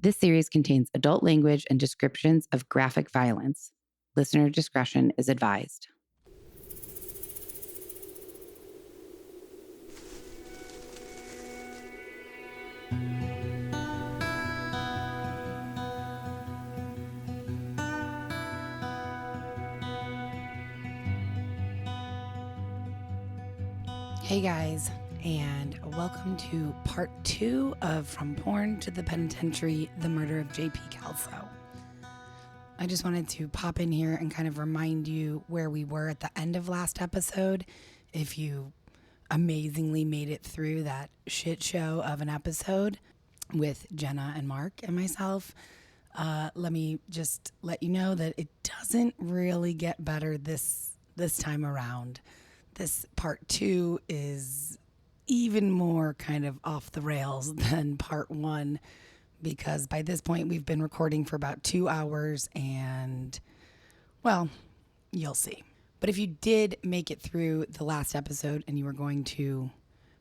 This series contains adult language and descriptions of graphic violence. Listener discretion is advised. Hey guys, and welcome to part 2 of From Porn to the Penitentiary, the murder of JP Kelso. I just wanted to pop in here and kind of remind you where we were at the end of last episode. If you amazingly made it through that shit show of an episode with Jenna and Mark and myself, let me just let you know that it doesn't really get better this time around. This part 2 is even more kind of off the rails than part 1, because by this point we've been recording for about 2 hours and, well, you'll see. But if you did make it through the last episode and you were going to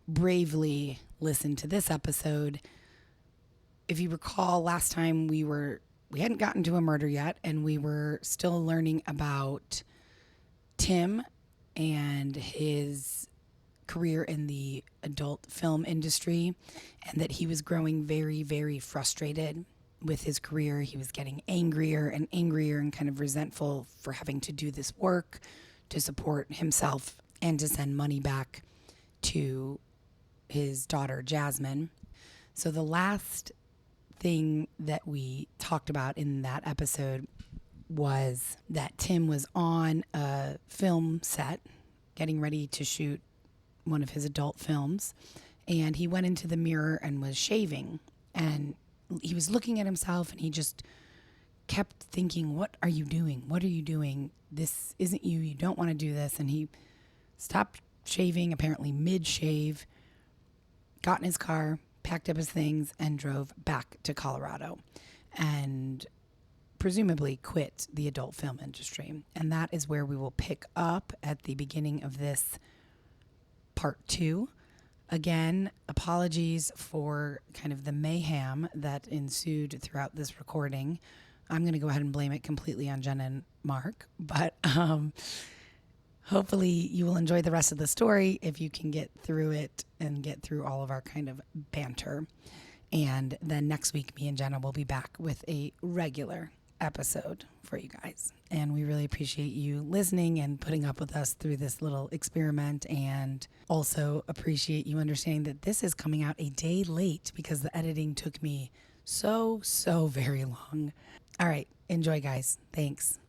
bravely listen to this episode, if you recall, last time we hadn't gotten to a murder yet, and we were still learning about Tim and his career in the adult film industry, and that he was growing very, very frustrated with his career. He was getting angrier and angrier and kind of resentful for having to do this work to support himself and to send money back to his daughter, Jasmine. So the last thing that we talked about in that episode was that Tim was on a film set getting ready to shoot one of his adult films, and he went into the mirror and was shaving, and he was looking at himself, and he just kept thinking, what are you doing? What are you doing? This isn't you. You don't want to do this. And he stopped shaving, apparently mid-shave, got in his car, packed up his things, and drove back to Colorado, and presumably quit the adult film industry. And that is where we will pick up at the beginning of this part 2. Again, apologies for kind of the mayhem that ensued throughout this recording. I'm going to go ahead and blame it completely on Jenna and Mark, but hopefully you will enjoy the rest of the story if you can get through it and get through all of our kind of banter. And then next week, me and Jenna will be back with a regular episode for you guys, and we really appreciate you listening and putting up with us through this little experiment, and also appreciate you understanding that this is coming out a day late because the editing took me so very long. All right, enjoy, guys. Thanks.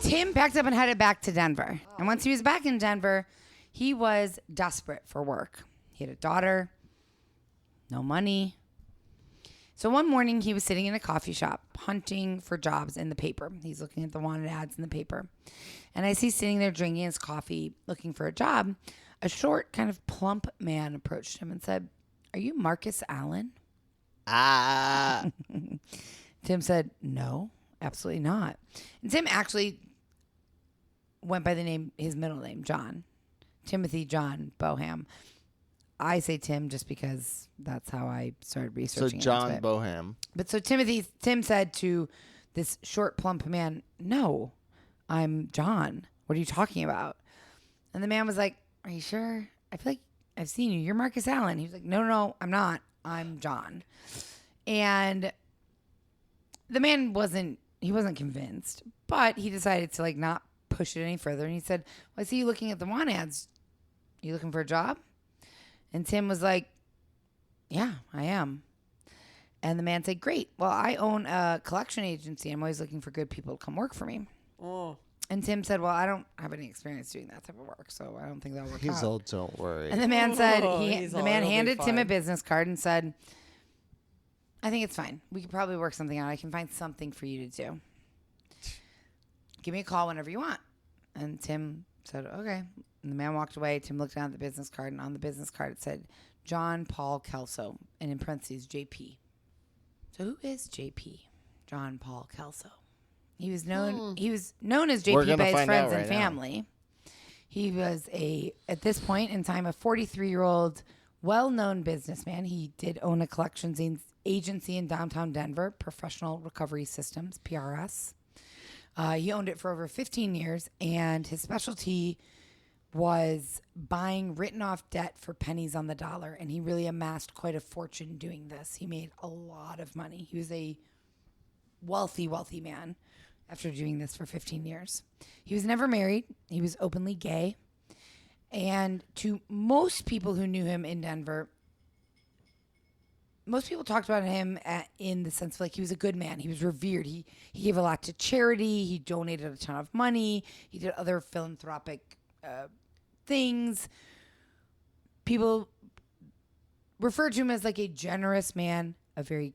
Tim packed up and headed back to Denver, and once he was back in Denver, he was desperate for work. He had a daughter, no money. So one morning he was sitting in a coffee shop hunting for jobs in the paper. He's looking at the wanted ads in the paper. And as he's sitting there drinking his coffee, looking for a job, a short, kind of plump man approached him and said, "Are you Marcus Allen?" Tim said, "No, absolutely not." And Tim actually went by the name, his middle name, John. Timothy John Boham. I say Tim just because that's how I started researching. So John Boham. But so Tim said to this short, plump man, "No, I'm John. What are you talking about?" And the man was like, "Are you sure? I feel like I've seen you. You're Marcus Allen." He was like, No, I'm not. I'm John." And the man wasn't convinced, but he decided to not push it any further. And he said, "Well, I see you looking at the want ads. You looking for a job?" And Tim was like, "Yeah, I am." And the man said, "Great. Well, I own a collection agency. I'm always looking for good people to come work for me." Oh. And Tim said, "Well, I don't have any experience doing that type of work, so I don't think that'll work out." He's old, don't worry. And the man said, the man handed Tim a business card and said, "I think it's fine. We could probably work something out. I can find something for you to do. Give me a call whenever you want." And Tim said, "Okay." And the man walked away. Tim looked down at the business card, and on the business card it said, "John Paul Kelso," and in parentheses, JP. So who is JP? John Paul Kelso. He was known as JP by his friends and family. He was at this point in time, a 43-year-old well-known businessman. He did own a collections agency in downtown Denver, Professional Recovery Systems, PRS. He owned it for over 15 years, and his specialty was buying written-off debt for pennies on the dollar, and he really amassed quite a fortune doing this. He made a lot of money. He was a wealthy, wealthy man after doing this for 15 years. He was never married. He was openly gay. And to most people who knew him in Denver, most people talked about him in the sense of like he was a good man. He was revered. He gave a lot to charity. He donated a ton of money. He did other philanthropic things. People referred to him as like a generous man, a very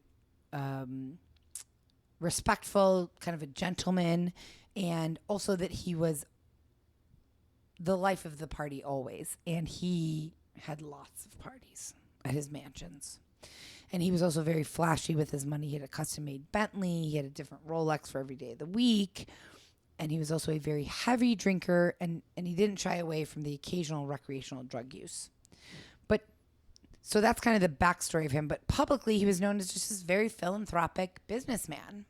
respectful, kind of a gentleman, and also that he was the life of the party always. And he had lots of parties at his mansions. And he was also very flashy with his money. He had a custom-made Bentley. He had a different Rolex for every day of the week. And he was also a very heavy drinker, and he didn't shy away from the occasional recreational drug use. But so that's kind of the backstory of him. But publicly, he was known as just this very philanthropic businessman.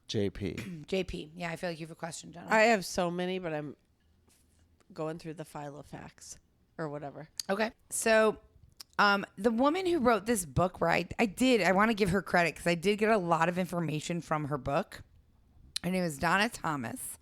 JP. JP. Yeah, I feel like you have a question, Jenna. I have so many, but I'm going through the file of facts or whatever. Okay. So the woman who wrote this book, where I want to give her credit because I did get a lot of information from her book. Her name is Donna Thomas,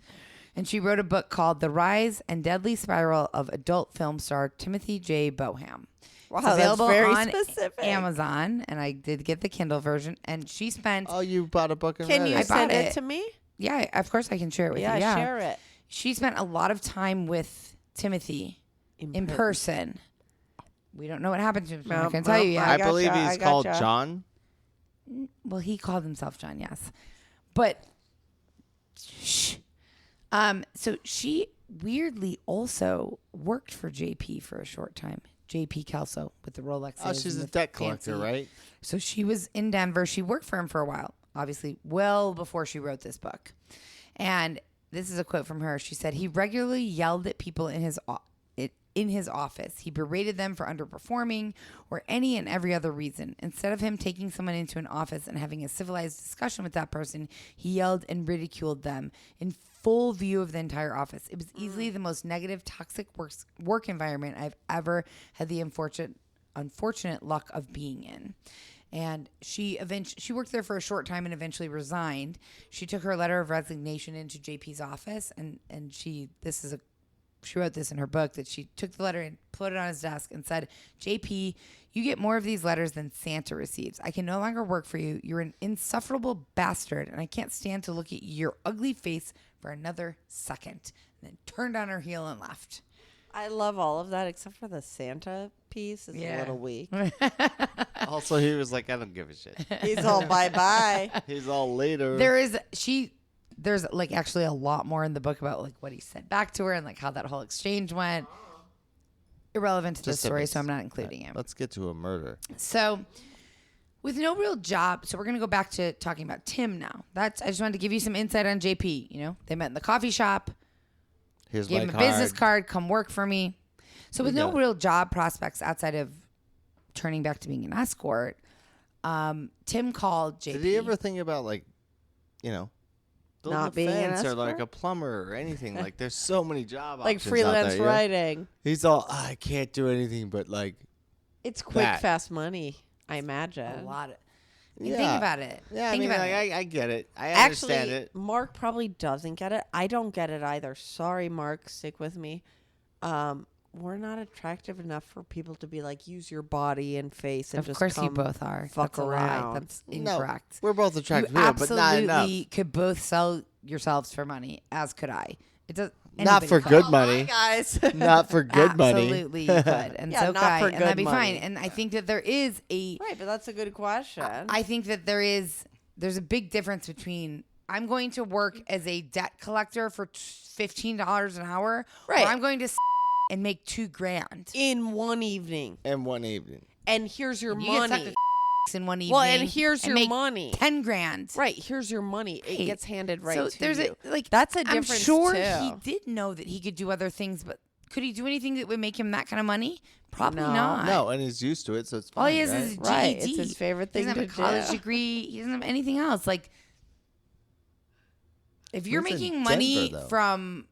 and she wrote a book called The Rise and Deadly Spiral of Adult Film Star Timothy J. Boham. Wow, it's available that's very on specific. Amazon, and I did get the Kindle version, and she spent... Oh, you bought a book and Can read you it? send it to me? Yeah, of course I can share it with you. Yeah, share it. She spent a lot of time with Timothy in person. We don't know what happened to him, so I'm not going to tell you yet. I believe he's called John. Well, he called himself John, yes. But, shh. So she weirdly also worked for JP for a short time. JP Kelso with the Rolexes. Oh, she's a debt collector, right? So she was in Denver. She worked for him for a while, obviously, well before she wrote this book. And this is a quote from her. She said, he regularly yelled at people in his office. He berated them for underperforming or any and every other reason. Instead of him taking someone into an office and having a civilized discussion with that person, he yelled and ridiculed them in full view of the entire office. It was easily the most negative, toxic work environment I've ever had the unfortunate luck of being in. And she worked there for a short time and eventually resigned. She took her letter of resignation into JP's office, and she wrote this in her book, that she took the letter and put it on his desk and said, JP, you get more of these letters than Santa receives. I can no longer work for you. You're an insufferable bastard, and I can't stand to look at your ugly face for another second. And then turned on her heel and left. I love all of that except for the Santa piece. It's a little weak. Also, he was like, I don't give a shit. He's all bye-bye. He's all later. There's like actually a lot more in the book about like what he said back to her and like how that whole exchange went. Irrelevant to the story, so I'm not including him. Let's get to a murder. So with no real job, so we're going to go back to talking about Tim now. I just wanted to give you some insight on JP. You know, they met in the coffee shop. Here's gave my him card. a business card, come work for me. So with no real job prospects outside of turning back to being an escort, Tim called JP. Did he ever think about like, you know, not being an escort? or like a plumber or anything? Like there's so many job like options freelance out there, writing. He's all, I can't do anything but like. It's quick, fast money, I imagine. A lot of. Think about it. Yeah, think about it. I get it. I Actually, understand it. Mark probably doesn't get it. I don't get it either. Sorry, Mark. Stick with me. We're not attractive enough for people to be like, use your body and face and Of just course come you both are. fuck That's a lie. around. That's incorrect. No, we're both attractive You people, but not enough. absolutely could both sell yourselves for money, as could I. It does. Not anybody for could. good money. guys. Not for good money. Absolutely, you could, and Yeah, so not could I, for and good that'd be money. fine. And I think that there is a. Right, but that's a good question. I think that there's a big difference between I'm going to work as a debt collector for $15 an hour, Right. or I'm going to and make $2,000 in one evening. In one evening. And here's your You get money. sucked in one evening. Well, and here's your make money. $10,000. Right, here's your money. It gets handed right so to there's you. A like That's a I'm difference sure too. he did know that he could do other things, but Could he do anything that would make him that kind of money? Probably No. not. No, and he's used to it, so it's fine. All he has right? is his GED. Right, it's his favorite thing He doesn't to have a college do. degree. He doesn't have anything else. Like, if you're Lives in making money Denver, though. from,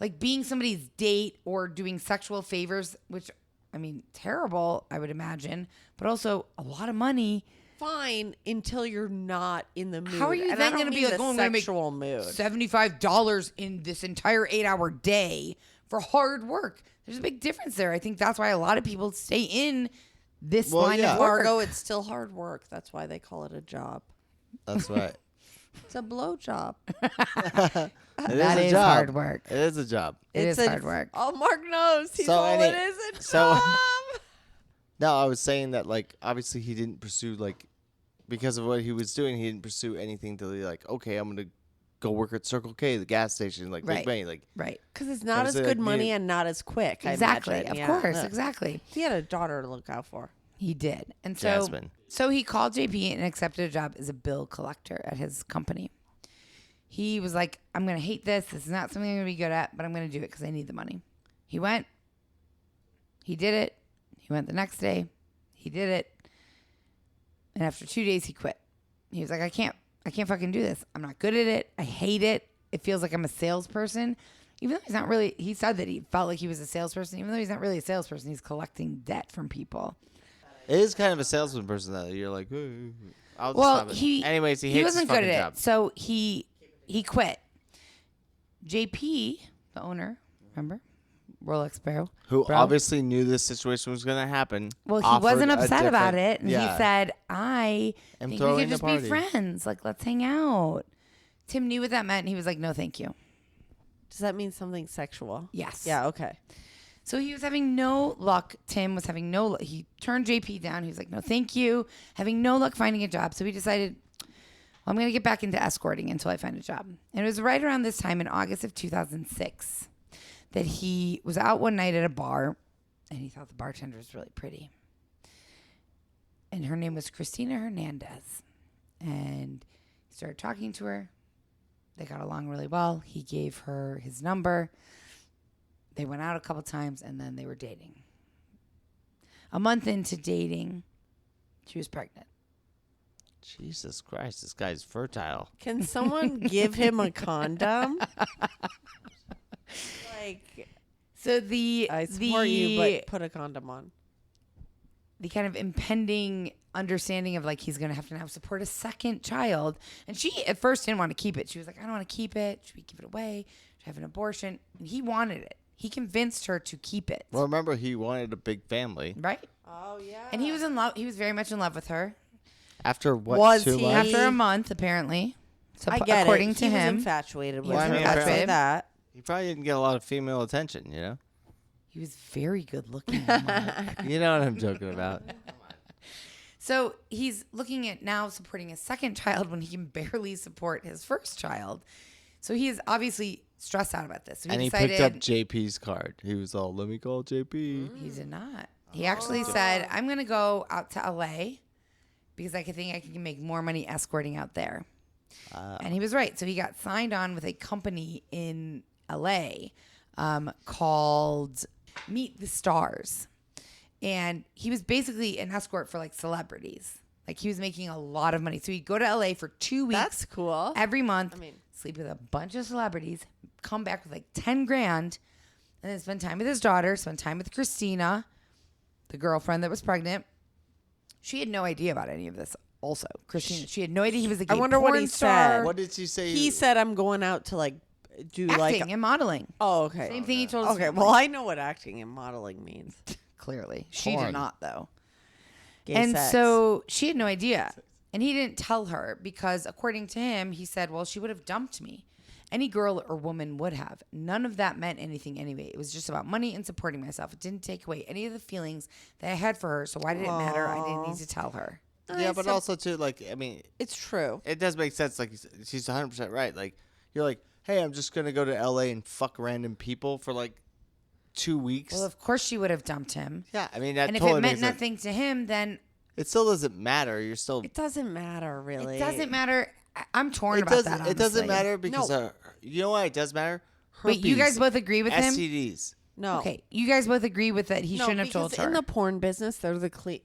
like, being somebody's date or doing sexual favors, which, I mean, terrible, I would imagine, but also a lot of money. Fine until you're not in the mood. How are you And then I don't going to be mean like, the oh, I'm going to make sexual mood? $75 in this entire 8-hour day for hard work? There's a big difference there. I think that's why a lot of people stay in this Well, line yeah. of work. Fargo, it's still hard work. That's why they call it a job. That's right. It's a blow job. That That a is job. hard work. It is a job. It is a- hard work. Oh, Mark knows. He's So all any- it is a so- job. No, I was saying that, like, obviously he didn't pursue, like, because of what he was doing, he didn't pursue anything to be like, okay, I'm going to go work at Circle K, the gas station, like, Right. make money. Like, Right. Because it's not as Obviously, good like, money you- and not as quick. Exactly. I imagine. Of Yeah. course. Yeah. Exactly. He had a daughter to look out for. He did. And so Jasmine. he called JP and accepted a job as a bill collector at his company. He was like, I'm going to hate this. This is not something I'm going to be good at, but I'm going to do it because I need the money. He went. He did it. He went the next day. He did it. And after 2 days, he quit. He was like, I can't fucking do this. I'm not good at it. I hate it. It feels like I'm a salesperson. Even though he's not really, he said that he felt like he was a salesperson. Even though he's not really a salesperson, he's collecting debt from people. It is kind of a salesman person that you're like, I'll just Well, stop it. he Anyways, he hates wasn't his good fucking at job. it, so he quit. JP, the owner, remember, Rolex Bro, Who Bro? obviously knew this situation was going to happen. Well, he offered wasn't a upset about different- it, and yeah. he said, "I I'm think we throwing could the just be party." friends. Like, let's hang out." Tim knew what that meant, and he was like, "No, thank you." Does that mean something sexual? Yes. Yeah, okay. So he was having no luck. Tim was having no luck. He turned JP down. He was like, no, thank you. Having no luck finding a job. So he decided, well, I'm going to get back into escorting until I find a job. And it was right around this time in August of 2006 that he was out one night at a bar and he thought the bartender was really pretty. And her name was Christina Hernandez. And he started talking to her. They got along really well. He gave her his number. They went out a couple times, and then they were dating. A month into dating, she was pregnant. Jesus Christ, this guy's fertile. Can someone give him a condom? Like, So I support you, but put a condom on. the kind of impending understanding of like he's going to have to now support a second child. And she at first didn't want to keep it. She was like, I don't want to keep it. Should we give it away? Should I have an abortion? And he wanted it. He convinced her to keep it. Well, remember, he wanted a big family. Right? Oh, yeah. And he was in love. He was very much in love with her. After what, Was 2 he? months? After a month, apparently. So I get according it. to He him, was infatuated with Well, I her. mean, I'd say apparently- that. He probably didn't get a lot of female attention, you know? he was very good looking. Mark. You know what I'm joking about. So he's looking at now supporting a second child when he can barely support his first child. So he is obviously stressed out about this. So And he decided, picked up JP's card. He was all, let me call JP. He did not. He actually said, I'm going to go out to LA because I think I can make more money escorting out there. And he was right. So he got signed on with a company in LA called Meet the Stars. And he was basically an escort for like celebrities. Like he was making a lot of money. So he'd go to LA for 2 weeks. That's cool. Every month, I mean- sleep with a bunch of celebrities, come back with like 10 grand, and then spend time with his daughter, spend time with Christina, the girlfriend that was pregnant. She had no idea about any of this. Also, Christina, she had no idea he was a gay I wonder what porn he star. said. What did she say? He said, I'm going out to, like, do, Acting like... and modeling. Oh, okay. Same thing he told us. Okay, well, I know what acting and modeling means. Clearly, she did Porn. not though. Gay And sex. so she had no idea. And he didn't tell her because according to him, he said, well, she would have dumped me. Any girl or woman would have. None of that meant anything anyway. It was just about money and supporting myself. It didn't take away any of the feelings that I had for her. So why did it matter? I didn't need to tell her. Yeah, but also, too, like, I mean, It's true. it does make sense. Like, she's 100% right. Like, you're like, hey, I'm just going to go to LA and fuck random people for, like, 2 weeks. Well, of course she would have dumped him. Yeah, I mean, that And if totally it meant makes sense. nothing to him, then It still doesn't matter. You're still... It doesn't matter, really. it doesn't matter. I'm torn It about doesn't. that, It doesn't honestly. matter because you know why it does matter? Wait, you guys herpes, both agree with him? STDs. No. Okay, you guys both agree with that he No, shouldn't have told because her. in the porn business, they're the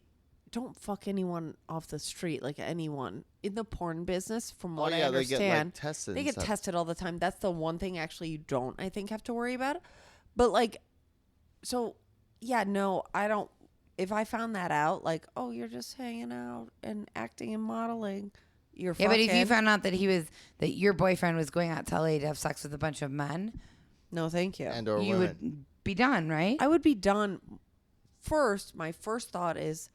don't fuck anyone off the street, like anyone. In the porn business, from what I understand, they get like tested. they and get stuff. tested all the time. That's the one thing actually you don't, I think, have to worry about. But like, so yeah, no, I don't. If I found that out, like, oh, you're just hanging out and acting and modeling, you're yeah, but if you fucking- found out that your boyfriend was going out to LA to have sex with a bunch of men, no, thank you. And or you women. would be done, right? I would be done. First, my first thought is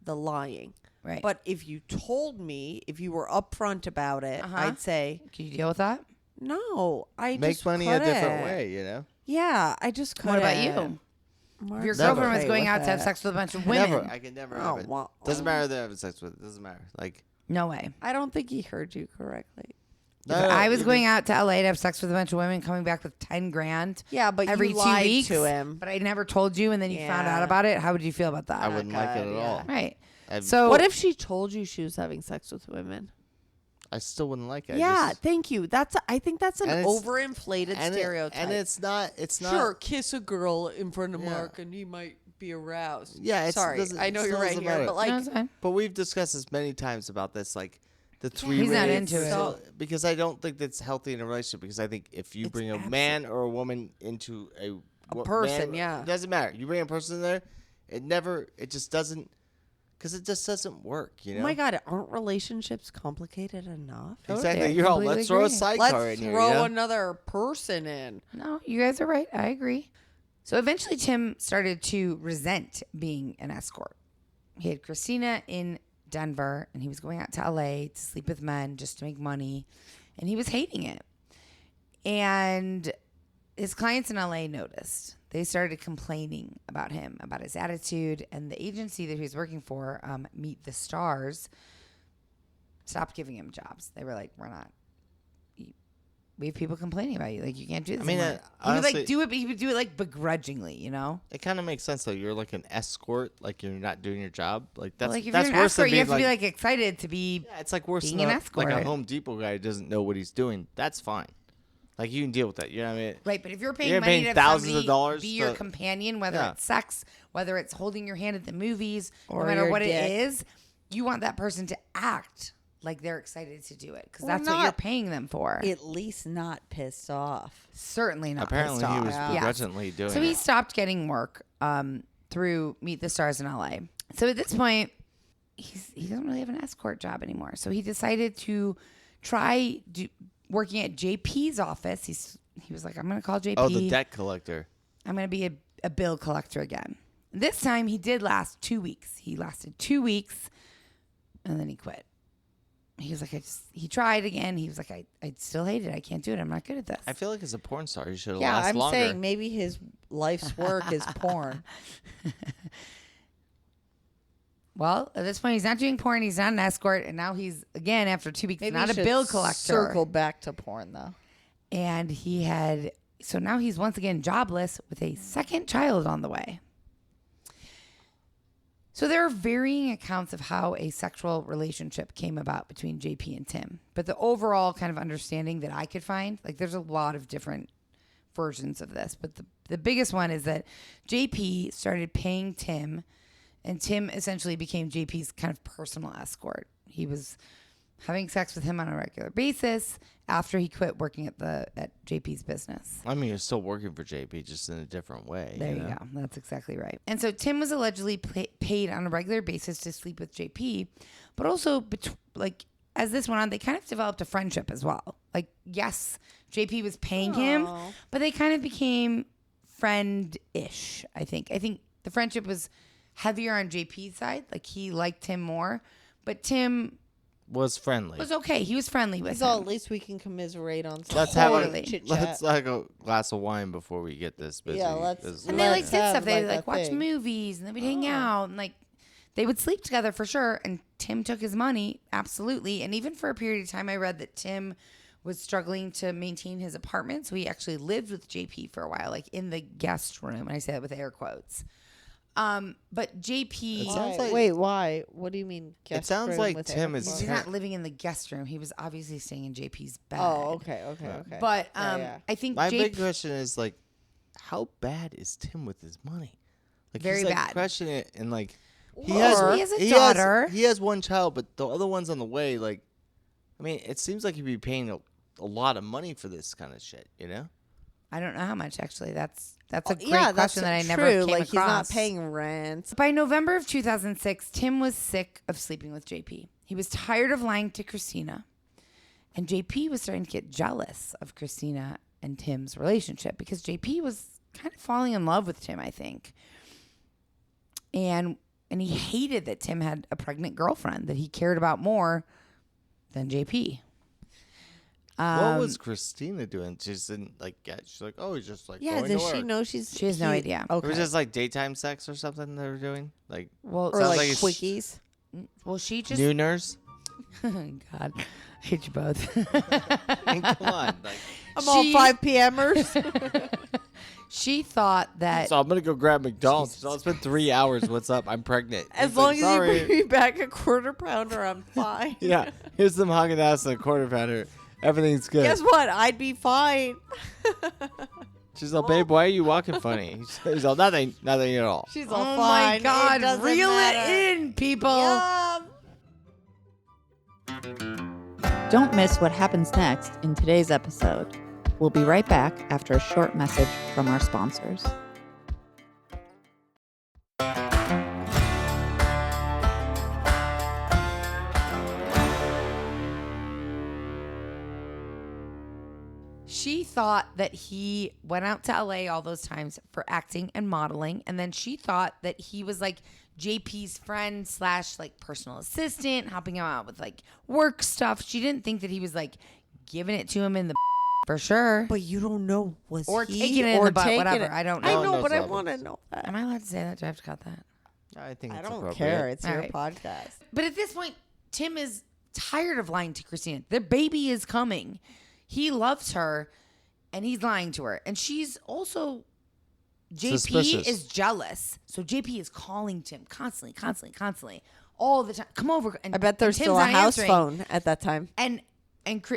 the lying. Right. But if you told me, if you were upfront about it, Uh-huh. I'd say Can you deal with that? no. I Make just money a different couldn't. way, you know. Yeah, I just couldn't. What about you? Mark's If your Never. girlfriend was okay going with out to have it. sex with a bunch of women, Never. I can never have it. well, Doesn't matter who they're having sex with. It doesn't matter. Like no way. I don't think he heard you correctly. If I was going out to LA to have sex with a bunch of women, coming back with 10 grand Yeah, but every you 2 lied weeks, to him. but I never told you, and then you found Yeah. out about it, how would you feel about that? I wouldn't like it at God, all. Right. I've- So What if she told you she was having sex with women? I still wouldn't like it. Yeah, thank you. I think that's an And it's- overinflated stereotype. and it's not. It's not. Sure, kiss a girl in front of Yeah. Mark and he might be aroused. Yeah, it's, Sorry, doesn't- I know it you're still right doesn't here, matter. but like, no, it's fine. But we've discussed this many times about this, like the three. He's not rates. into it. So- because I don't think that's healthy in a relationship. Because I think if you It's bring a man or a woman into a person, man, yeah. it doesn't matter. You bring a person in there, it just doesn't, because it just doesn't work. You know. oh my God, aren't relationships complicated enough? Exactly. I You're all. completely Let's throw a agree. sidecar Let's in here. throw you know? another person in. No, you guys are right. I agree. So eventually Tim started to resent being an escort. He had Christina in Denver, and he was going out to LA to sleep with men just to make money, and he was hating it. And his clients in LA noticed. They started complaining about him, about his attitude, and the agency that he was working for, Meet the Stars, stopped giving him jobs. They were like, we have people complaining about you. Like, you can't do this I mean, anymore. He would honestly- like do it, but he would do it like begrudgingly, you know? It kind of makes sense though. You're like an escort, like you're not doing your job. Like that's Like, if that's you're an worse than escort, you being have to be like excited to be. yeah, it's like worse being than an like a escort. Home Depot guy who doesn't know what he's doing. That's fine. Like you can deal with that. You know what I mean? Right, but if you're paying You're money paying to have thousands of somebody dollars be your to- companion, whether Yeah. it's sex, whether it's holding your hand at the movies, Or no matter your what dick. it is, you want that person to act like they're excited to do it because Or that's what you're not. paying them for. At least not pissed off. Certainly not. Apparently, pissed he off. was Yes. begrudgingly doing So he it. stopped getting work through Meet the Stars in LA. So at this point, he doesn't really have an escort job anymore. So he decided to try working at JP's office. He was like, I'm going to call JP. Oh, the debt collector. I'm going to be a bill collector again. This time he did last 2 weeks. He lasted 2 weeks and then he quit. He was like, he tried again. He was like, I still hate it. I can't do it. I'm not good at this. I feel like as a porn star, you should have Yeah, lasted I'm longer. saying maybe his life's work is porn. Well, at this point, he's not doing porn. He's not an escort. And now he's, again, after 2 weeks, Maybe not you a should bill collector. Circle back to porn though. And so now he's once again jobless with a second child on the way. So there are varying accounts of how a sexual relationship came about between JP and Tim. But the overall kind of understanding that I could find, like there's a lot of different versions of this. But the biggest one is that JP started paying Tim, and Tim essentially became JP's kind of personal escort. He was having sex with him on a regular basis after he quit working at JP's business. I mean, you're still working for JP, just in a different way. There you know? go. That's exactly right. And so Tim was allegedly paid on a regular basis to sleep with JP, but also as this went on, they kind of developed a friendship as well. Like, yes, JP was paying him, but they kind of became friend-ish, I think. I think the friendship was heavier on JP's side. Like, he liked Tim more, but Tim Was friendly. was okay. He was friendly with So at him. least we can commiserate on Let's Totally. chit Let's chat. have a glass of wine before we get this busy. Yeah, let's- 'cause- And they like Let's did have, stuff. They like, like a watch thing. movies and they would hang out and like they would sleep together for sure. And Tim took his money, absolutely. And even for a period of time, I read that Tim was struggling to maintain his apartment, so he actually lived with JP for a while, like in the guest room. And I say that with air quotes. But JP, It sounds like- Wait, why? What do you mean? It sounds like Tim is he's not living in the guest room. He was obviously staying in JP's bed. Oh, okay. But Yeah. I think My JP, big question is like, how bad is Tim with his money? Like Very he's like bad. crushing it, and like he Well, he has a daughter. He has one child, but the other one's on the way. Like, I mean, it seems like he'd be paying a lot of money for this kind of shit. You know? I don't know how much actually. That's a great Yeah, that's question that I never true. came Like across. he's not paying rent. By November of 2006, Tim was sick of sleeping with JP. He was tired of lying to Christina, and JP was starting to get jealous of Christina and Tim's relationship because JP was kind of falling in love with Tim, I think. And he hated that Tim had a pregnant girlfriend that he cared about more than JP. What was Christina doing? She just didn't like get. She's like, oh, he's just like. Yeah, going does to she work. know she's? She has no idea. It Okay. was just like daytime sex or something they were doing, like Well, or sounds like, like it's- quickies. well, she just nooners. God, I hate you both. I mean, come on, like, I'm all She- 5 p.m.ers. She thought that so I'm gonna go grab McDonald's. So it's been 3 hours. What's up? I'm pregnant. As He's long like, as sorry. you bring me back a quarter pounder, I'm fine. Yeah, here's some Haagen-Dazs and a quarter pounder. Everything's good. Guess what? I'd be fine. She's like, babe, why are you walking funny? He's all, nothing at all. She's all oh fine. my It God, doesn't reel matter. it in, people. Yum. Don't miss what happens next in today's episode. We'll be right back after a short message from our sponsors. She thought that he went out to LA all those times for acting and modeling. And then she thought that he was like JP's friend / like personal assistant, helping him out with like work stuff. She didn't think that he was like giving it to him in the for sure. But you don't know was Or he taking it in or the butt, taking whatever. it- I don't I know. know, No but I one's want to obvious. know that. Am I allowed to say that? Do I have to cut that? I think I it's don't appropriate. care. It's All your right. podcast. But at this point, Tim is tired of lying to Christina. Their baby is coming. He loves her, and he's lying to her. And she's also, JP Suspicious. is jealous. So JP is calling Tim constantly, all the time. Come over. And I bet there's and still Tim's a not house answering. phone at that time. And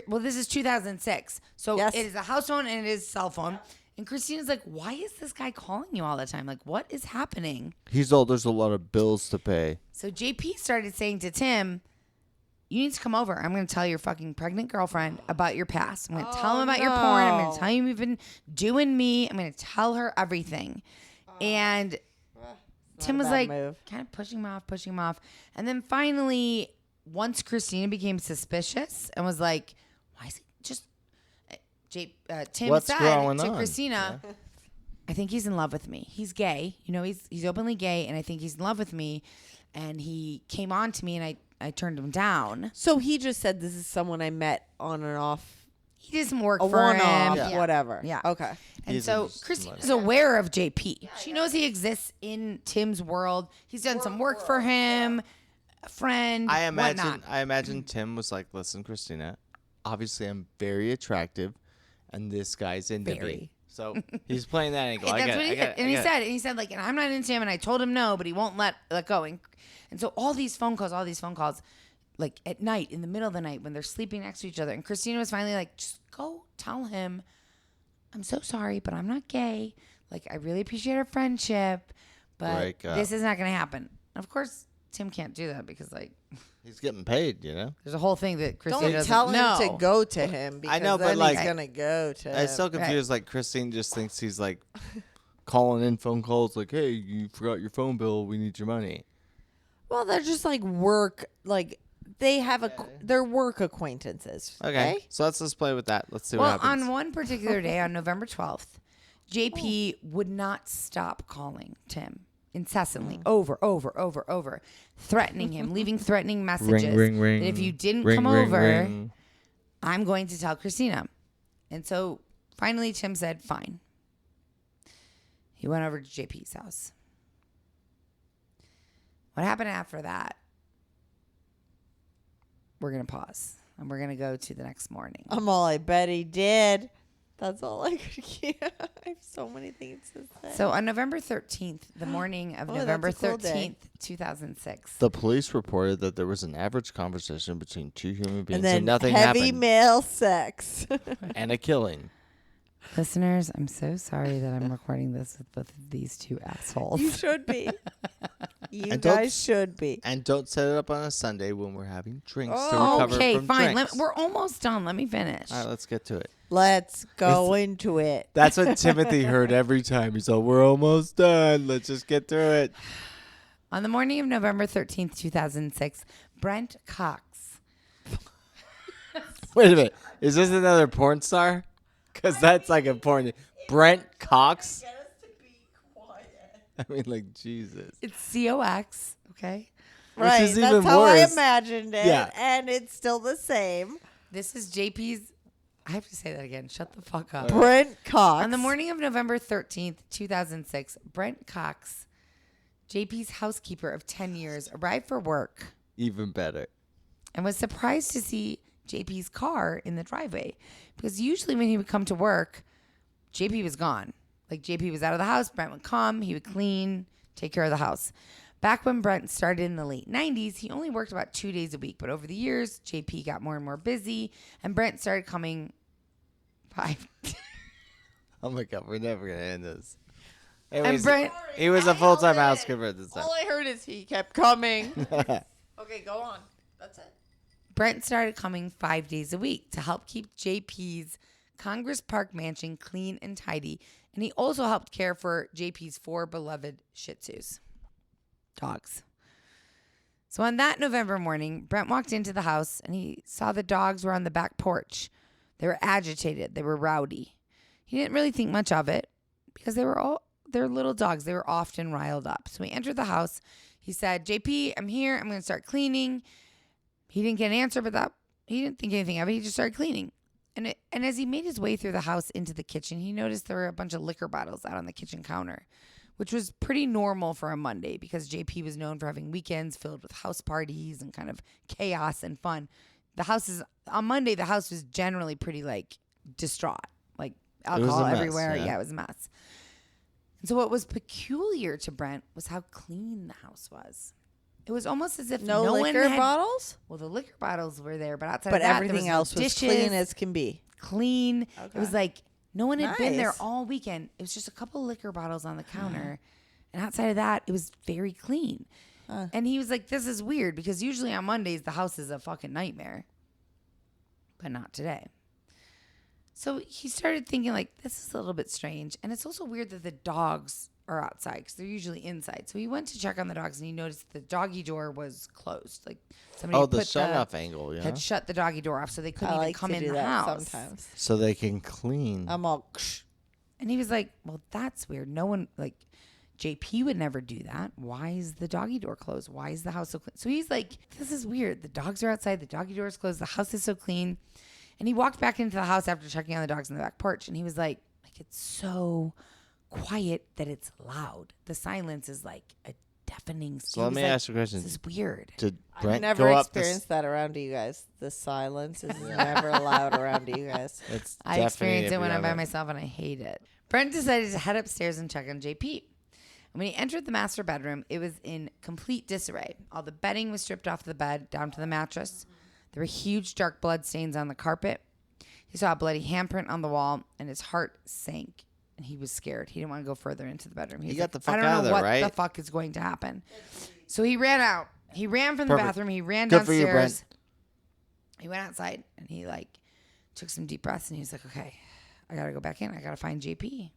well, this is 2006. So Yes. it is a house phone and it is cell phone. And Christina's like, why is this guy calling you all the time? Like, what is happening? He's all, there's a lot of bills to pay. So JP started saying to Tim, you need to come over. I'm going to tell your fucking pregnant girlfriend about your past. I'm going to tell him about your porn. I'm going to tell you you've been doing me. I'm going to tell her everything. And Tim was bad like move. kind of pushing him off. And then finally, once Christina became suspicious and was like, why is he just... Tim What's said going to on? Christina, I think he's in love with me. He's gay. You know, he's openly gay, and I think he's in love with me. And he came on to me, and I turned him down. So he just said this is someone I met on and off, He did some work a for one-off, him. whatever. Yeah. Okay. And He's so just Christina's aware of JP. She knows he exists in Tim's world. He's done some work for him, a friend, I whatnot. imagine Tim was like, listen, Christina, obviously I'm very attractive, and this guy's into Very. me. So he's playing that angle. And I that's get what it, he I get said. it, And I he get it. said, like, and I'm not into him, and I told him no, but he won't let go. And so all these phone calls, like at night, in the middle of the night, when they're sleeping next to each other. And Christina was finally like, just go tell him, I'm so sorry, but I'm not gay. Like, I really appreciate our friendship, but Break up. this is not going to happen. Of course, Tim can't do that because, like, He's getting paid, you know? there's a whole thing that Christina Don't doesn't tell him know. to go to him because know, but then like- he's gonna go to him. I'm so confused. Like, Christine just thinks he's like calling in phone calls like, hey, you forgot your phone bill. We need your money. Well, they're just like work, like they have they're work acquaintances. Okay. So let's just play with that. Let's see Well, what happens. on one particular day, on November 12th, JP would not stop calling Tim incessantly, over, threatening him, leaving threatening messages. ring, ring. That if you didn't Ring, come ring, over, ring. I'm going to tell Christina. And so finally, Tim said, fine. He went over to JP's house. What happened after that? We're going to pause and we're going to go to the next morning. I'm all, I bet he did. That's all I could hear. I have so many things to say. So on November 13th, the morning of Oh, November that's a cool day. 13th, 2006. The police reported that there was an average conversation between two human beings and then nothing heavy happened. male sex. And a killing. Listeners, I'm so sorry that I'm recording this with both of these two assholes. You should be. You And don't guys should be. And don't set it up on a Sunday when we're having drinks to Oh, recover Okay, from fine. drinks. We're almost done. Let me finish. All right, let's get to it. Let's go into it. That's what Timothy heard every time. He's like, we're almost done. Let's just get through it. On the morning of November 13th, 2006, Brent Cox. Wait a minute. Is this another porn star? Because that's like a porn. Brent Cox? I mean, like, Jesus. It's COX, okay? Right, is that's even how worse. I imagined it. Yeah. And it's still the same. This is JP's. I have to say that again. Shut the fuck up. Brent Cox. On the morning of November 13th, 2006, Brent Cox, JP's housekeeper of 10 years, arrived for work Even better. and was surprised to see JP's car in the driveway. Because usually when he would come to work, JP was gone. Like JP was out of the house, Brent would come, he would clean, take care of the house. Back when Brent started in the late 90s, he only worked about 2 days a week. But over the years, JP got more and more busy, and Brent started coming 5. Oh, my God. We're never going to end this. And Brent, He was a full-time housekeeper at this time. All I heard is he kept coming. Okay, go on. That's it. Brent started coming 5 days a week to help keep JP's Congress Park mansion clean and tidy. And he also helped care for JP's 4 beloved Shih Tzus. Dogs. So on that November morning, Brent walked into the house and he saw the dogs were on the back porch. They were agitated. They were rowdy. He didn't really think much of it because they're little dogs. They were often riled up. So he entered the house. He said, JP, I'm here. I'm going to start cleaning. He didn't get an answer, but he didn't think anything of it. He just started cleaning. And as he made his way through the house into the kitchen, he noticed there were a bunch of liquor bottles out on the kitchen counter, which was pretty normal for a Monday because JP was known for having weekends filled with house parties and kind of chaos and fun. On Monday, the house was generally pretty like distraught, like alcohol mess, everywhere. yeah. Yeah, it was a mess. And so what was peculiar to Brent was how clean the house was. It was almost as if No no liquor one had, bottles? Well, the liquor bottles were there, but outside But of that, everything there was else no was dishes, clean as can be. clean. Okay. It was like no one had been there Nice. all weekend. It was just a couple liquor bottles on the counter. And outside of that, it was very clean. And he was like, this is weird because usually on Mondays, the house is a fucking nightmare. But not today. So he started thinking like, this is a little bit strange. And it's also weird that the dogs are outside because they're usually inside. So he went to check on the dogs and he noticed the doggy door was closed. Like somebody Oh, the put shut-off angle, yeah. had shut the doggy door off so they couldn't I even like come to in do the that house. sometimes. So they can clean. I'm all... And he was like, well, that's weird. No one, like, JP would never do that. Why is the doggy door closed? Why is the house so clean? So he's like, this is weird. The dogs are outside. The doggy door is closed. The house is so clean. And he walked back into the house after checking on the dogs on the back porch. And he was like it's so quiet that it's loud. The silence is like a deafening. So let me ask you a question. This is weird. Did I've Brent never go up experienced that around you guys. The silence is never allowed around you guys. It's I deafening experienced if it when you I'm by haven't. myself and I hate it. Brent decided to head upstairs and check on JP. And when he entered the master bedroom, it was in complete disarray. All the bedding was stripped off the bed down to the mattress. There were huge dark blood stains on the carpet. He saw a bloody handprint on the wall and his heart sank. And he was scared. He didn't want to go further into the bedroom. He got the fuck I don't out of know there, what right? the fuck is going to happen. So he ran out. He ran from the Perfect. bathroom. He ran Good for downstairs. you, Brent. He went outside and he took some deep breaths and he was like, okay, I got to go back in. I got to find JP.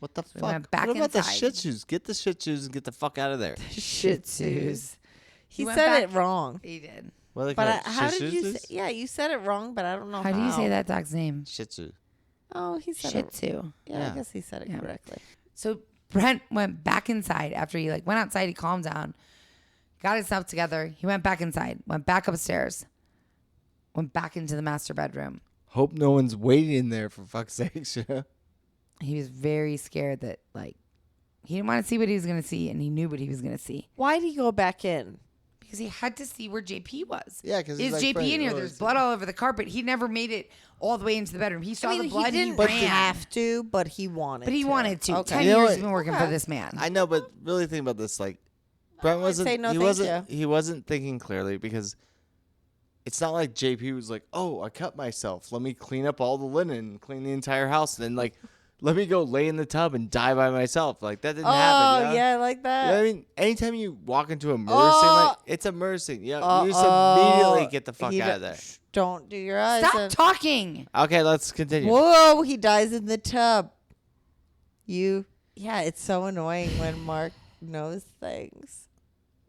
What the we fuck? went back What about the inside. Shih Tzus? Get the Shih Tzus and get the fuck out of there. Shih Tzus. He went said back- it wrong. He did. What are they But called? how Shih did you Tzus? say? Yeah, you said it wrong, but I don't know how. How do you say that dog's name? Shih Tzu. Oh, he said Shih it. Tzu. Yeah, Yeah. I guess he said it Yeah. correctly. So Brent went back inside after he went outside. He calmed down, got himself together. He went back inside, went back upstairs, went back into the master bedroom. Hope no one's waiting in there for fuck's sake. You know? He was very scared that he didn't want to see what he was going to see, and he knew what he was going to see Why did he go back in? because he had to see where JP was. Yeah, 'cause is he's like, JP right, in here? oh, There's it's- blood all over the carpet. He never made it all the way into the bedroom. He saw the blood. He didn't ran. have to, but he wanted. But he to. wanted to. Okay. 10 You know years what? he's been working for this man. I know, but really think about this. Like, Brent wasn't. say no, he thank wasn't. He wasn't thinking clearly because it's not like JP was like, "Oh, I cut myself. Let me clean up all the linen, clean the entire house, and then like, let me go lay in the tub and die by myself." Like that didn't happen. You know? Yeah, I like You that. know what I mean, anytime you walk into a murder scene, like, it's a murder scene. Yeah, you just immediately get the fuck out of there. Don't do your eyes. Stop talking. Okay, let's continue. Whoa, he dies in the tub. Yeah, it's so annoying when Mark knows things.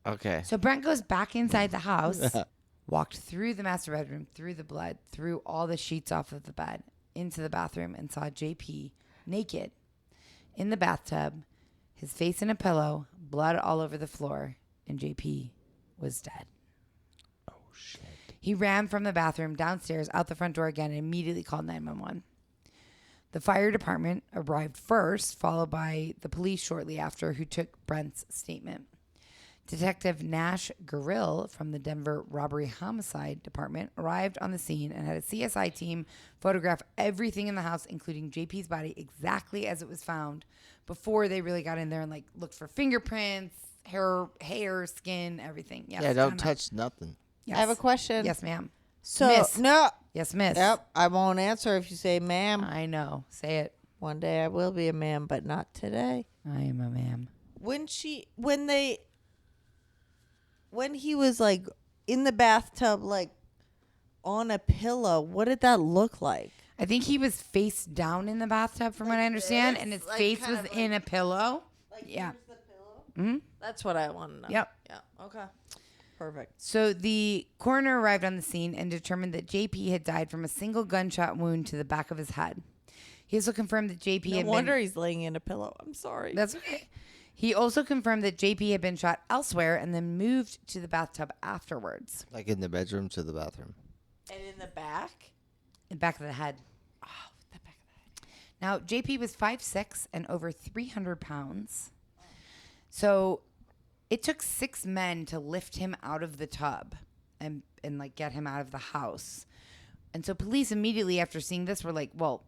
Okay. So Brent goes back inside the house, walked through the master bedroom, through the blood, through all the sheets off of the bed, into the bathroom, and saw JP naked in the bathtub, his face in a pillow, blood all over the floor, and JP was dead. Oh, shit. He ran from the bathroom downstairs, out the front door again, and immediately called 911. The fire department arrived first, followed by the police shortly after, who took Brent's statement. Detective Nash Garill from the Denver Robbery Homicide Department arrived on the scene and had a CSI team photograph everything in the house, including JP's body, exactly as it was found, before they really got in there and like looked for fingerprints, hair, skin, everything. Yes, Yeah, don't kinda. touch nothing. Yes. I have a question. Yes, ma'am. So Miss. no. Yes, miss. Yep. I won't answer if you say ma'am. I know. Say it. One day I will be a ma'am, but not today. I am a ma'am. When he was like in the bathtub, like on a pillow, what did that look like? I think he was face down in the bathtub, from what I understand, and his like face kind was of in a pillow. Yeah. Here's the pillow. Mhm. That's what I want to know. Yep. Yeah. Okay. Perfect. So the coroner arrived on the scene and determined that JP had died from a single gunshot wound to the back of his head. He also confirmed that JP No had wonder been... he's laying in a pillow. I'm sorry. That's okay. He also confirmed that JP had been shot elsewhere and then moved to the bathtub afterwards. Like in the bedroom to the bathroom. And in the back? In the back of the head. Oh, the back of the head. Now, JP was 5'6" and over 300 pounds. So it took 6 men to lift him out of the tub and like get him out of the house. And so police immediately after seeing this were like, well,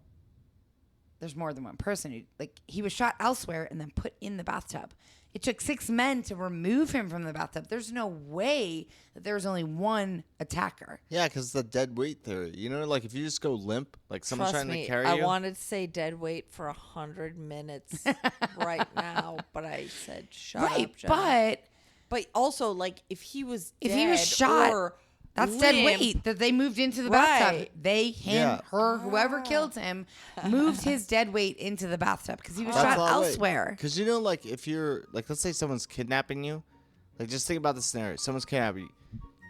there's more than one person who, like, he was shot elsewhere and then put in the bathtub. It took 6 men to remove him from the bathtub. There's no way that there was only one attacker. Yeah, because the dead weight theory. You know, like if you just go limp, like someone's Trust trying me, to carry I you. wanted to say dead weight for 100 minutes right now, but I said shut Right, up, Jenna. but also, like, if he was if dead he was shot, or that's dead limp, weight that they moved into the bathtub. Right. They, him, Yeah. her, whoever killed him, moved his dead weight into the bathtub because he was shot elsewhere. Because you know, like if you're like, let's say someone's kidnapping you, like just think about the scenario. Someone's kidnapping you.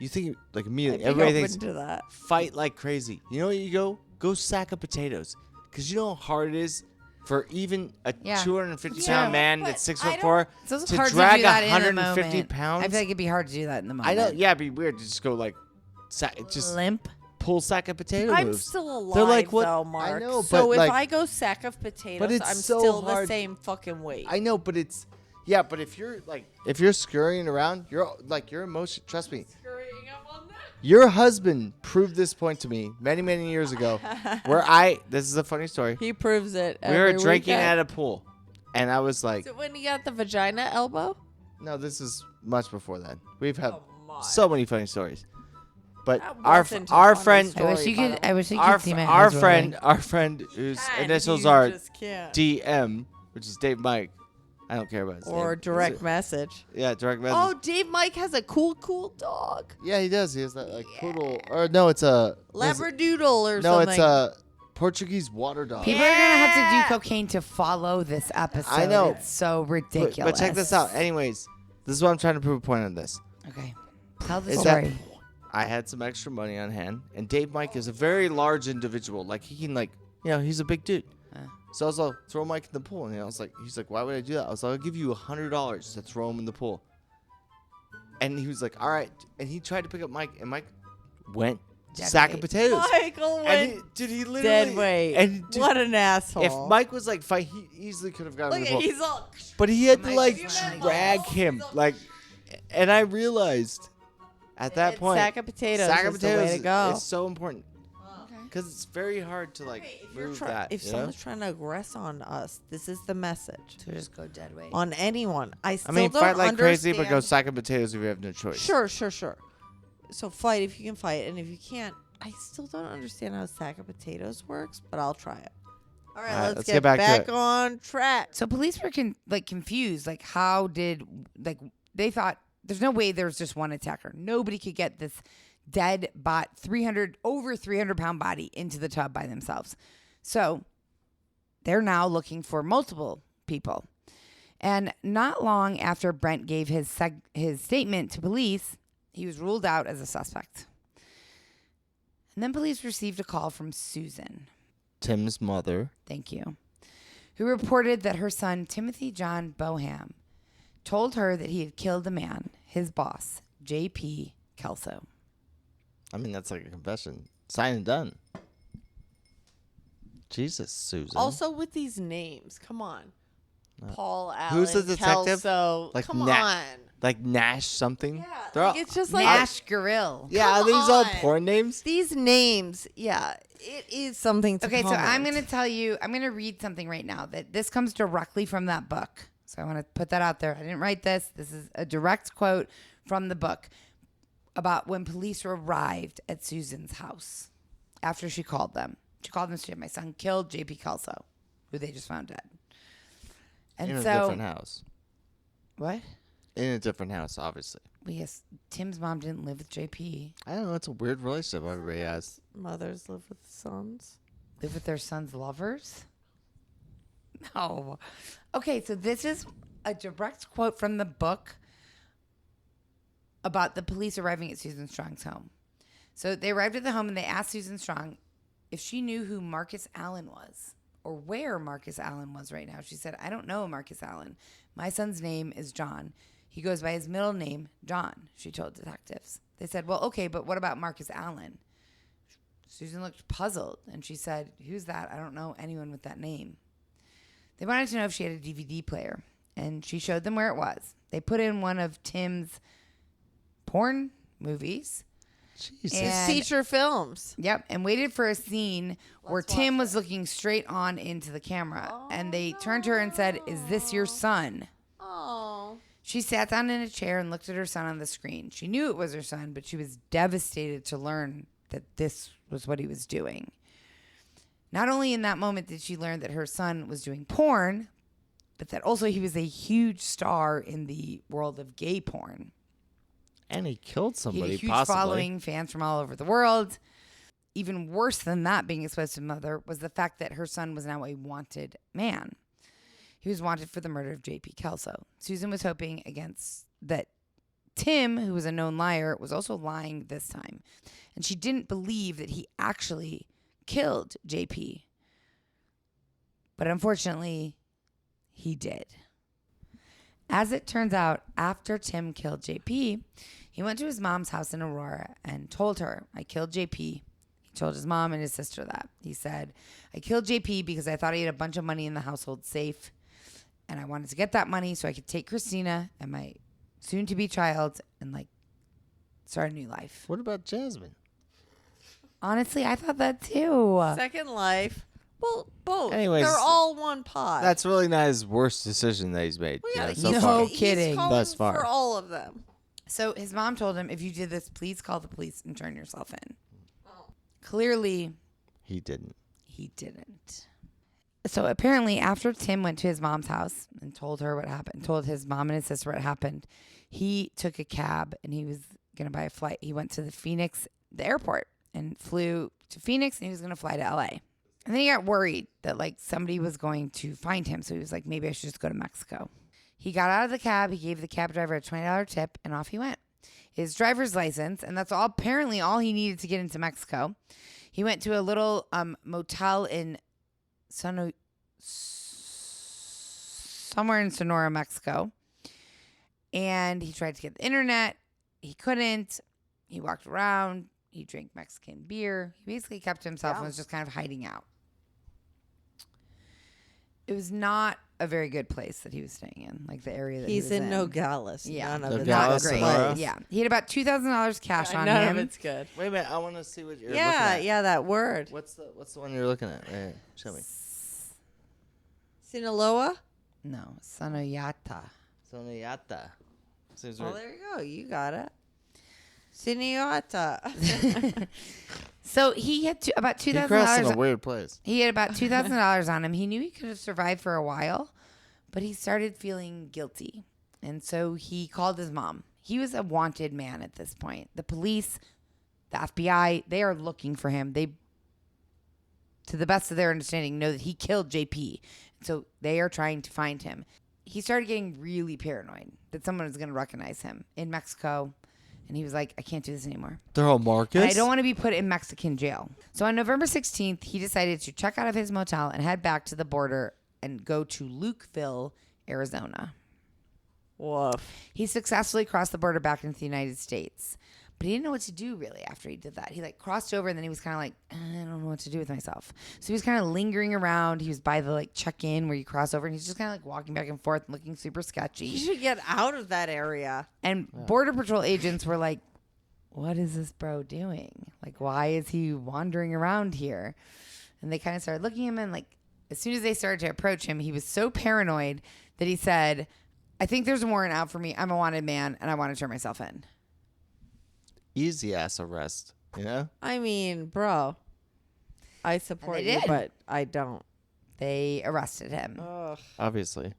You think like immediately I'd be everybody open thinks to that. fight like crazy. You know where you go sack of potatoes. Because you know how hard it is for even a Yeah. 250-pound man that's 6'4" It's also to hard to drag do that in the 150 moment. pounds. I feel like it'd be hard to do that in the moment. I know. Yeah, it'd be weird to just go like, just Limp. pull sack of potato I'm moves. still alive, They're like, what? though, Mark. I know, so but if like, I go sack of potatoes, but it's I'm so still hard. the same fucking weight. I know, but it's yeah. But if you're scurrying around, your emotion. Trust me. Your husband proved this point to me many years ago, where this is a funny story. He proves it. We were every drinking weekend. at a pool, and I was like, Is it when he got the vagina elbow? no, this is much before that. We've had Oh, my. so many funny stories. But That our wasn't a our funny friend, story. I wish you could. I wish you our could see my our eyes rolling. friend whose And initials you are just can't. DM, which is Dave Mike. I don't care about his Or name. direct message. Yeah, direct message. Oh, Dave Mike has a cool dog. Yeah, he does. He has that like poodle, or no, it's a Labradoodle or no, something. it's a Portuguese water dog. People are gonna have to do cocaine to follow this episode. I know. It's so But, ridiculous. but check this out. Anyways, this is what I'm trying to prove a point on this. Okay. Tell the Is that story. I had some extra money on hand, and Dave Mike is a very large individual. Like he can he's a big dude. So I was like, throw Mike in the pool, and he's like, why would I do that? I was like, I'll give you $100 to throw him in the pool. And he was like, all right. And he tried to pick up Mike, and Mike went Dead sack of weight. potatoes. Michael And went he literally dead weight. And dude, What an asshole. if Mike was like fight, he easily could have gotten Look in at the pool. he's all. But he had to Mike like is funny. drag him, like, and I realized At that point, sack of potatoes sack of is the way to potatoes go. is so important. Because it's very hard to move that. If you know? someone's trying to aggress on us, this is the message. So just go dead weight. On anyone. I still I mean, don't fight like crazy, but go understand- sack of potatoes if you have no choice. Sure. So fight if you can fight, and if you can't, I still don't understand how a sack of potatoes works, but I'll try it. All right, let's get back to back it. on track. So police were confused. Like, how did they thought there's no way there's just one attacker. Nobody could get this dead over 300 pound body into the tub by themselves. So they're now looking for multiple people. And not long after Brent gave his statement to police, he was ruled out as a suspect. And then police received a call from Susan. Tim's mother. Thank you. Who reported that her son, Timothy John Boham, told her that he had killed a man, his boss, J.P. Kelso. I mean, that's like a confession. Signed and done. Jesus, Susan. Also with these names, come on. Paul, Allen, Who's the detective? Kelso, Like come Na- on. Like Nash something? Yeah, They're all, it's just like Nash Grill. yeah, are come these all on. porn names? these names. Yeah, it is something to Okay, so I'm comment. going to tell you, I'm going to read something right now that this comes directly from that book. So I want to put that out there. I didn't write this. This is a direct quote from the book about when police arrived at Susan's house after she called them. She called them, she said, my son killed J.P. Kelso, who they just found dead. And In a so, different house. what? In a different house, obviously. Well, yes, Tim's mom didn't live with JP. I don't know. It's a weird relationship everybody has. Mothers live with sons. Live with their son's lovers? No. Okay, so this is a direct quote from the book about the police arriving at Susan Strong's home. So they arrived at the home and they asked Susan Strong if she knew who Marcus Allen was or where Marcus Allen was right now. She said, I don't know Marcus Allen. My son's name is John. He goes by his middle name, John, she told detectives. They said, well, okay, but what about Marcus Allen? Susan looked puzzled, and she said, who's that? I don't know anyone with that name. They wanted to know if she had a DVD player, and she showed them where it was. They put in one of Tim's porn movies. Jesus. And- Feature films. Yep, and waited for a scene where Tim was looking straight on into the camera. And they turned to her and said, is this your son? Oh. She sat down in a chair and looked at her son on the screen. She knew it was her son, but she was devastated to learn that this was what he was doing. Not only in that moment did she learn that her son was doing porn, but that also he was a huge star in the world of gay porn. And he killed He somebody, had a huge possibly. following, fans from all over the world. Even worse than that, being exposed to mother, was the fact that her son was now a wanted man. He was wanted for the murder of J.P. Kelso. Susan was hoping against that Tim, who was a known liar, was also lying this time. And she didn't believe that he actually killed J.P. But unfortunately, he did. As it turns out, after Tim killed JP, he went to his mom's house in Aurora and told her, I killed JP. He told his mom and his sister that. He said, I killed JP because I thought he had a bunch of money in the household safe. And I wanted to get that money so I could take Christina and my soon-to-be child and, start a new life. What about Jasmine? Honestly, I thought that too. Second life. Well, both. Anyways, they're all one pot. That's really not his worst decision that he's made. Well, yeah, so no far. kidding. He's calling Thus far. for all of them. So his mom told him, if you did this, please call the police and turn yourself in. Clearly, He didn't. he didn't. So apparently, after Tim went to his mom's house and told her what happened, told his mom and his sister what happened, he took a cab and he was going to buy a flight. He went to the airport, and flew to Phoenix, and he was going to fly to LA. And then he got worried that somebody was going to find him. So he was like, maybe I should just go to Mexico. He got out of the cab. He gave the cab driver a $20 tip, and off he went. His driver's license, and that's apparently all he needed to get into Mexico. He went to a little motel in somewhere in Sonora, Mexico. And he tried to get the internet. He couldn't. He walked around. He drank Mexican beer. He basically kept to himself and was just kind of hiding out. It was not a very good place that he was staying in, like the area that he He's was in Nogales. Yeah. None of it's Nogales, good Great. Sonora. Yeah. He had about $2,000 cash on None him. of it's good. Wait a minute. I want to see what you're looking Yeah, at. yeah, that word. What's the one you're looking at? Right here. Show me. Sinaloa? No, Sonoyata. Sonata. Seems Oh, right. there you go. You got it. Sinaloa. So he had about He crashed in a $2,000. weird place. He had about $2,000 on him. He knew he could have survived for a while, but he started feeling guilty. And so he called his mom. He was a wanted man at this point. The police, the FBI, they are looking for him. They, to the best of their understanding, know that he killed JP. So they are trying to find him. He started getting really paranoid that someone was going to recognize him in Mexico. And he was like, I can't do this anymore. They're all Marcus. And I don't want to be put in Mexican jail. So on November 16th, he decided to check out of his motel and head back to the border and go to Lukeville, Arizona. Woof. He successfully crossed the border back into the United States. But he didn't know what to do really after he did that. He like crossed over and then he was kind of like, I don't know what to do with myself. So he was kind of lingering around. He was by the like check-in where you cross over and he's just kind of like walking back and forth, looking super sketchy. You should get out of that area. And Border Patrol agents were like, what is this bro doing? Like, why is he wandering around here? And they kind of started looking at him and like, as soon as they started to approach him, he was so paranoid that he said, I think there's a warrant out for me. I'm a wanted man and I want to turn myself in. Easy ass arrest. You know? I mean, bro, I support they you, did. but I don't. They arrested him. Ugh. Obviously.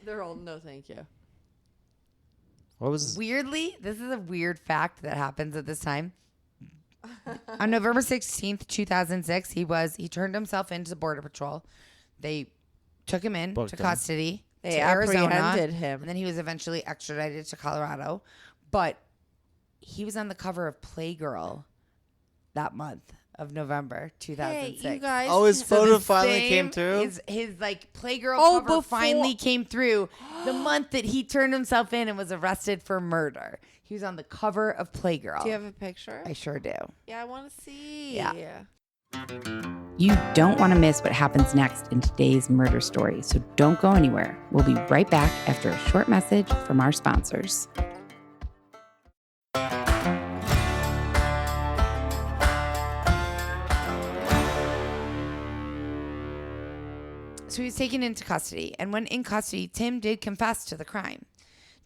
They're all no, thank you. What was Weirdly, this is a weird fact that happens at this time. On November 16th, 2006, he turned himself into Border Patrol. They took him in Booked to him. custody They to Arizona, apprehended him. and then he was eventually extradited to Colorado. But he was on the cover of Playgirl that month of November 2006. Hey, you guys. Oh, his So photo the finally same- came through? His like Playgirl Oh, cover before- finally came through the month that he turned himself in and was arrested for murder. He was on the cover of Playgirl. Do you have a picture? I sure do. Yeah, I want to see. Yeah. Yeah. You don't want to miss what happens next in today's murder story, so don't go anywhere. We'll be right back after a short message from our sponsors. So he was taken into custody, and when in custody, Tim did confess to the crime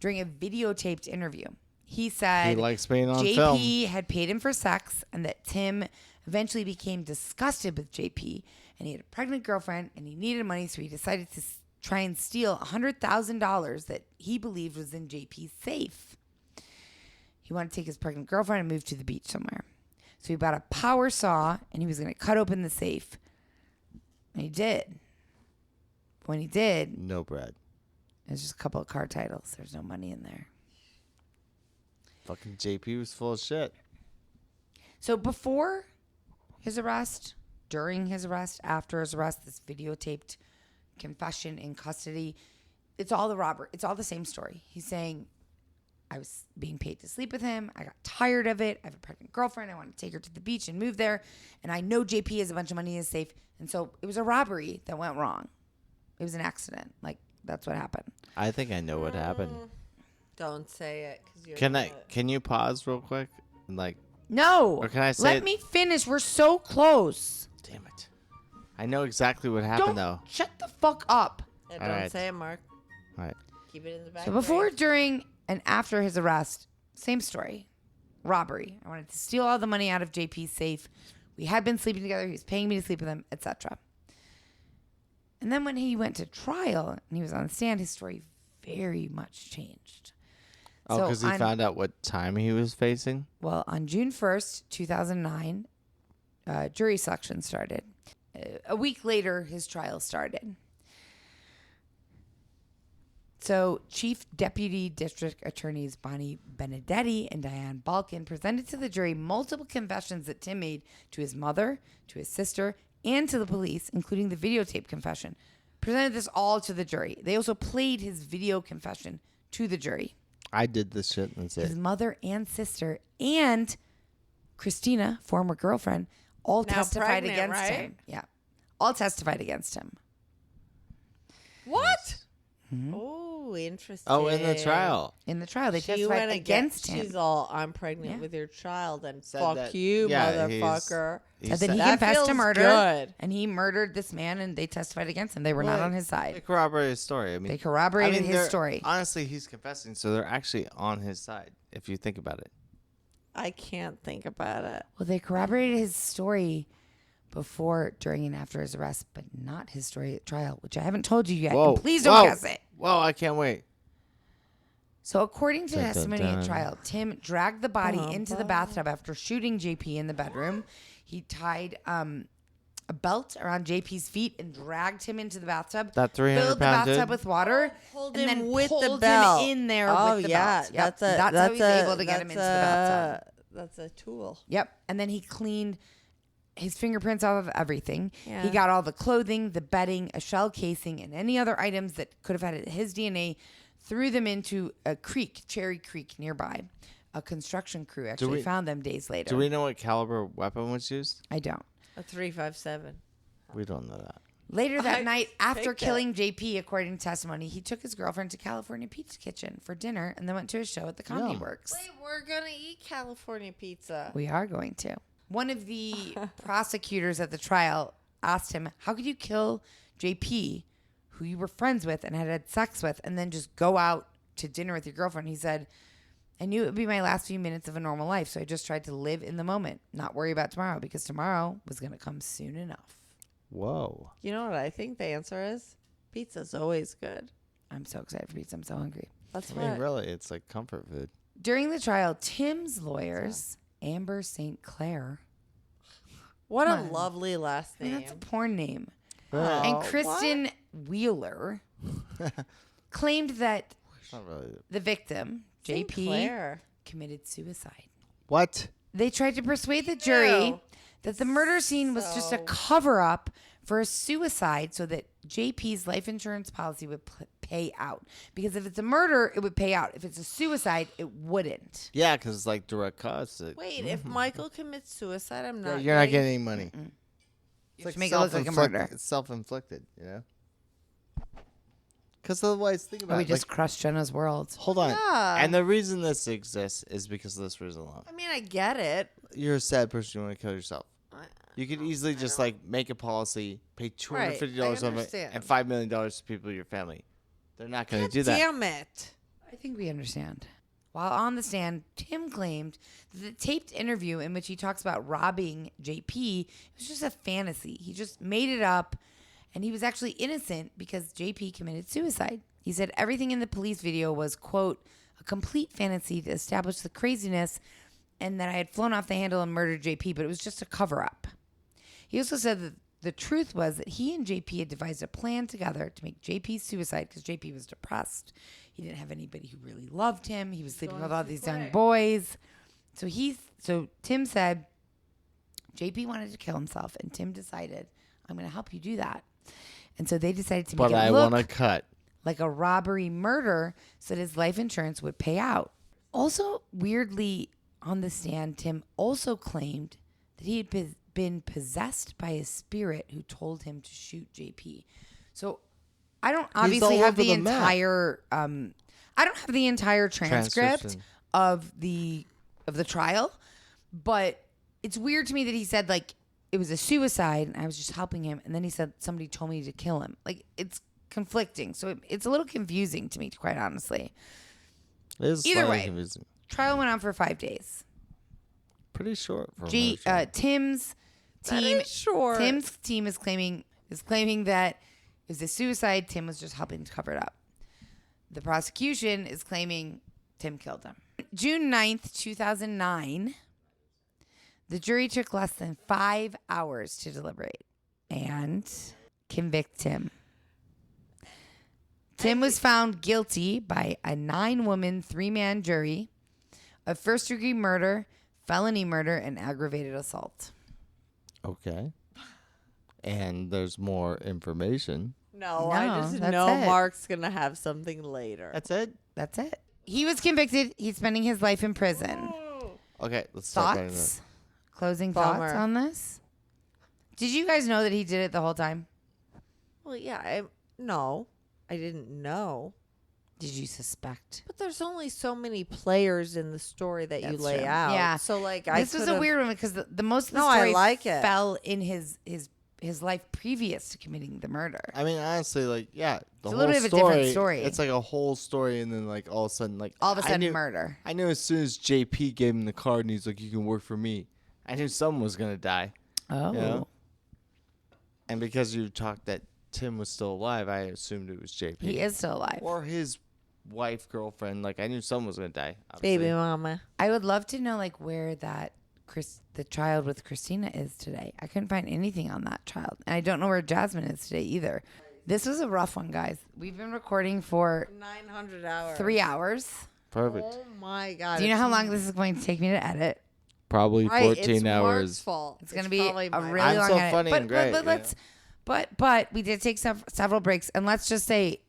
during a videotaped interview. He said He likes being on JP film. had paid him for sex and that Tim eventually became disgusted with JP and he had a pregnant girlfriend and he needed money, so he decided to try and steal $100,000 that he believed was in JP's safe. He wanted to take his pregnant girlfriend and move to the beach somewhere. So he bought a power saw and he was going to cut open the safe. And he did. When he did, No bread. there's just a couple of car titles. There's no money in there. Fucking JP was full of shit. So before his arrest, during his arrest, after his arrest, this videotaped confession in custody, it's all the same story. He's saying, I was being paid to sleep with him. I got tired of it. I have a pregnant girlfriend. I want to take her to the beach and move there. And I know JP has a bunch of money in his safe. And so it was a robbery that went wrong. It was an accident. Like, that's what happened. I think I know what happened. Don't say it. 'Cause you're Can you pause real quick? And like, No. Or can I say Let it- me finish. We're so close. damn it. I know exactly what happened Don't though. shut the fuck up. Yeah, All don't right. say it, Mark. All right. Keep it in the back. So before, brain. during, and after his arrest, same story. Robbery. I wanted to steal all the money out of JP's safe. We had been sleeping together. He was paying me to sleep with him, etc. And then when he went to trial and he was on the stand, his story very much changed. Oh, So because he on- found out what time he was facing? Well, on June 1st, 2009, jury selection started. A week later, his trial started. So Chief Deputy District Attorneys Bonnie Benedetti and Diane Balkin presented to the jury multiple confessions that Tim made to his mother, to his sister, and to the police, including the videotape confession. Presented this all to the jury. They also played his video confession to the jury. I did this shit and that's His it. mother and sister and Christina, former girlfriend, all Now testified pregnant, against right? him. Yeah. All testified against him. What? Mhm. Oh, interesting. Oh, in the trial. In the trial, they She testified went against him. She's all, I'm pregnant Yeah. with your child, and Said fuck that- you, yeah, motherfucker. He Said that said- he That confessed to feels murder, good. and he murdered this man, and they testified against him. They were not Well, on his They side. corroborated his story. I mean, They corroborated his they're- story. Honestly, he's confessing, so they're actually on his side, if you think about it. I can't think about it. Well, they corroborated his story before, during, and after his arrest, but not his story at trial, which I haven't told you yet. Whoa. And please don't Whoa. guess it. Whoa, I can't wait. So, according to Dun, dun, testimony dun. at trial, Tim dragged the body into the bathtub after shooting JP in the bedroom. He tied a belt around JP's feet and dragged him into the bathtub. That 300 filled the pound bathtub dude? with water, Hold and him then with the pulled belt. him in there Oh, with the yeah. belt. Yep. That's how he was able to get him into the bathtub. That's a tool. Yep. And then he cleaned his fingerprints off of everything. Yeah. He got all the clothing, the bedding, a shell casing, and any other items that could have had his DNA, threw them into a creek, Cherry Creek nearby. A construction crew actually found them days later. Do we know what caliber weapon was used? I don't. A 357. We don't know that. Later that I night, after picked it. killing JP, according to testimony, he took his girlfriend to California Pizza Kitchen for dinner and then went to a show at the Comedy Yum. Works. Wait, we're gonna eat California pizza. We are going to. One of the prosecutors at the trial asked him, how could you kill JP, who you were friends with and had sex with, and then just go out to dinner with your girlfriend? He said, I knew it would be my last few minutes of a normal life, so I just tried to live in the moment, not worry about tomorrow, because tomorrow was going to come soon enough. Whoa. You know what I think the answer is? Pizza's always good. I'm so excited for pizza. I'm so hungry. That's I mean, what. really, it's like comfort food. During the trial, Tim's lawyers, Amber St. Clair, What a Come on. lovely last I mean, name. that's a porn name, Oh, and what? Kristen Wheeler claimed that It's not really. the victim, St. JP, Clair. committed suicide. What? They tried to persuade the jury Ew. that the murder scene was just a So- cover up for a suicide so that JP's life insurance policy would pay out. Because if it's a murder, it would pay out. If it's a suicide, it wouldn't. Yeah, because it's like direct cost. Wait, if Michael commits suicide, I'm Yeah, not. you're not getting any money. You have to make it look like a murder. It's self-inflicted, you know? Because otherwise, think about Or we it. just like, crushed Jenna's world. hold on. Yeah. And the reason this exists is because of this reason alone. I mean, I get it. You're a sad person. You want to kill yourself. You could easily just like make a policy, pay $250 I of it, understand. and $5 million to people in your family. They're not going to do that. Damn it. I think we understand. While on the stand, Tim claimed that the taped interview in which he talks about robbing JP was just a fantasy. He just made it up, and he was actually innocent because JP committed suicide. He said everything in the police video was, quote, a complete fantasy to establish the craziness, and that I had flown off the handle and murdered JP, but it was just a cover-up. He also said that the truth was that he and JP had devised a plan together to make JP suicide because JP was depressed. He didn't have anybody who really loved him. He was sleeping with all these young boys. So Tim said JP wanted to kill himself, and Tim decided, I'm going to help you do that. And so they decided to make But it I look want to cut. like a robbery murder so that his life insurance would pay out. Also, weirdly, on the stand, Tim also claimed that he had been possessed by a spirit who told him to shoot JP. So I don't obviously all have over the the map. entire I don't have the entire transcript Transcription. of the trial, but it's weird to me that he said like it was a suicide and I was just helping him, and then he said somebody told me to kill him. Like, it's conflicting, so it's a little confusing to me, quite honestly. It is Either slightly way. confusing. Trial went on for 5 days. Pretty short for a Tim's That team is short. Tim's team is claiming that it was a suicide. Tim was just helping to cover it up. The prosecution is claiming Tim killed him. June 9th, 2009, the jury took less than 5 hours to deliberate and convict Tim. Tim was found guilty by a 9-woman, 3-man jury of first-degree murder, felony murder, and aggravated assault. Okay. And there's more information. No, I No, just that's know it. Mark's going to have something later. That's it? That's it. He was convicted. He's spending his life in prison. Okay, let's start writing Thoughts? Closing Bummer. thoughts on this? Did you guys know that he did it the whole time? Well, yeah. No. I didn't know. Did you suspect? But there's only so many players in the story that you That's lay true. out. Yeah. So like This was a weird one because the most of the No, I story like it. fell in his life previous to committing the murder. I mean, honestly, like, yeah, the It's a whole little bit of a story, different story. It's like a whole story, and then like all of a sudden, like All of a I sudden, knew, murder. I knew as soon as JP gave him the card, and he's like, "You can work for me." I knew someone was gonna die. Oh. You know? And because you talked that Tim was still alive, I assumed it was JP. He is still alive. Or his wife, girlfriend. Like, I knew someone was gonna die. Obviously. baby mama. I would love to know like where that the child with Christina is today. I couldn't find anything on that child, and I don't know where Jasmine is today either. This was a rough one, guys. We've been recording for 900 hours. 3 hours. Perfect. Oh my god. Do you know how long this is going to take me to edit? Probably Right, 14 it's Mark's hours. fault. It's going to be probably a my really I'm long so edit. funny but, and great, But you let's. But we did take several breaks, and let's just say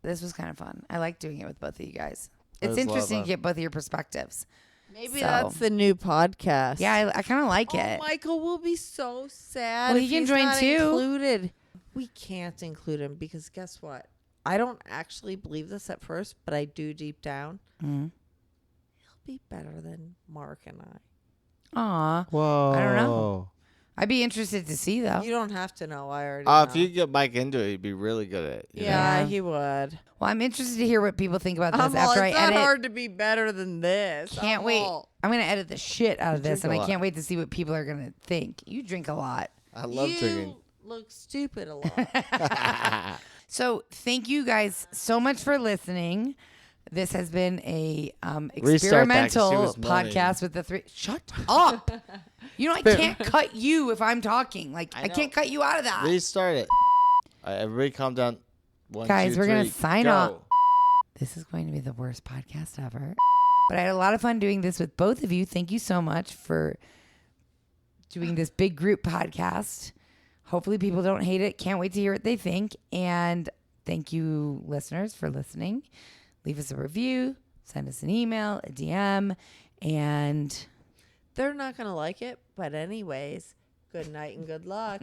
this was kind of fun. I like doing it with both of you guys. It It's was a lot of interesting to fun. get both of your perspectives. Maybe So- that's the new podcast. Yeah, I kind of like Oh, it. Michael will be so sad. Well, if he can he's join not too. Included. We can't include him because guess what? I don't actually believe this at first, but I do deep down. Mm. He'll be better than Mark and I. Aw, Whoa. I don't know. I'd be interested to see though. You don't have to know. I already know. If you get Mike into it, he'd be really good at it. you know? Yeah, Yeah. he would. Well, I'm interested to hear what people think about this It's after I not edit. hard to be better than this. Can't wait. I'm gonna edit the shit out of You this, drink and a I can't lot. wait to see what people are gonna think. You drink a lot. I love you drinking. look stupid a lot. So thank you guys so much for listening. This has been a Restart that 'cause she experimental was moaning. podcast with the three. Shut up! You know I can't cut you if I'm talking. Like I know. can't cut you out of that. Restart it. Everybody calm down. 1, Guys, 2, we're gonna 3, sign go. off. This is going to be the worst podcast ever. But I had a lot of fun doing this with both of you. Thank you so much for doing this big group podcast. Hopefully people don't hate it. Can't wait to hear what they think. And thank you, listeners, for listening. Leave us a review, send us an email, a DM, and They're not going to like it, but anyways, good night and good luck.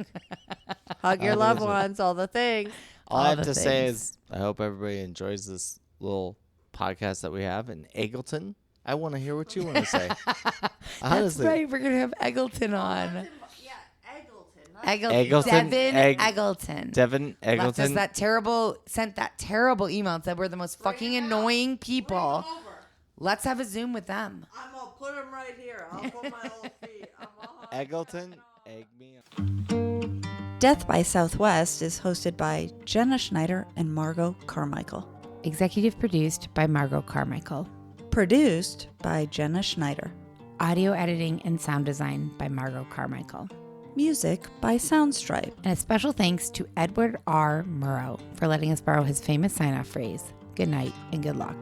Hug your loved ones, all the things. All I all have the to say things. is I hope everybody enjoys this little podcast that we have in Eggleton. I want to hear what you want to say. that's Honestly. right. We're going to have Eggleton on. Yeah, Eggleton. Eggleton, Devin Eggleton. Devin Left us Eggleton. sent that terrible email and said we're the most fucking annoying people. Let's have a Zoom with them. I'm going to put them right here. I'll put my little feet. Eggleton, egg me up. Death by Southwest is hosted by Jenna Schneider and Margot Carmichael. Executive produced by Margot Carmichael. Produced by Jenna Schneider. Audio editing and sound design by Margot Carmichael. Music by Soundstripe. And a special thanks to Edward R. Murrow for letting us borrow his famous sign-off phrase, good night and good luck.